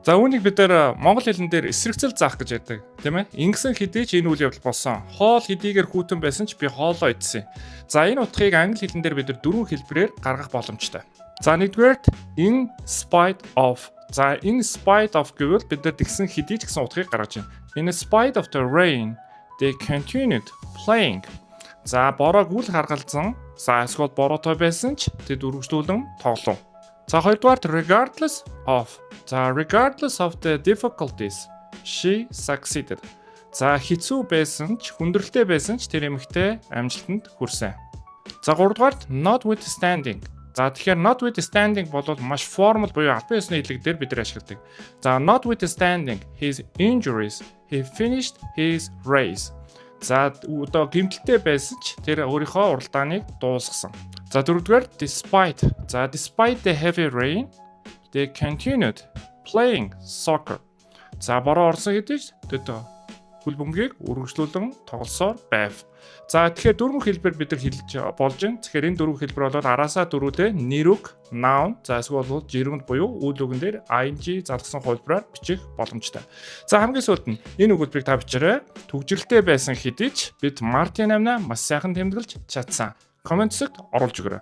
За үүнийг бид нэр монгол хэлэн дээр эсрэгцэл заах гэж яддаг, тийм ээ? Ингэсэн хэдий ч энэ үйл явдал болсон. Хоол хэдийгээр хүүтэн байсан ч би хоолоо идсэн. За энэ утгыг англи хэлэн дээр бид нар дөрвөн хэлбэрээр гаргах боломжтой. За нэгдүгээрт in spite of. За in spite of гэвэл бид нар тэгсэн хэдий ч гэсэн утгыг гаргаж байна. In spite of the rain, they continued playing. За бороо гүйл харгалзан, за эсвэл бороотой байсан ч тэд үргэлжлүүлэн тоглов. За хоёрдугаарт regardless of. За regardless of the difficulties, she succeeded. За хэцүү байсан ч, хүндрэлтэй байсан ч тэр эмэгтэй амжилтанд хүрсэн. За гуравдугаарт notwithstanding. За тэгэхээр notwithstanding бол маш формал буюу албан ёсны хэллэг дээр бид нар ашигладаг. За notwithstanding his injuries, he finished his race. За одоо гэмтэлтэй байсан ч тэр өөрийнхөө уралдааныг дуусгасан. За дөрөвдүгээр despite. За despite the heavy rain, they continued playing soccer. За бороо орсон хэдий ч тэд хөл бөмбөгийг үргэлжлүүлэн тоглосоор байв. За тэгэхээр дөрвөн хэлбэр бид нар хэлж болж байна. Тэгэхээр энэ дөрвөн хэлбэр бол араасаа дөрвөлээ нэрүг, noun, за эсвэл жирэмд буюу үйл үгэн дээр ing заргасан хувилбараар бичих боломжтой. За хамгийн сүүлд нь энэ өгүүлбэрийг та бичээрэй. Түгжрэлтэй байсан хэдий ч бид Мартин амнаа маш сайхан тэмдэглэж чадсан. Комент хэсэгт оруулж өгөөрэй.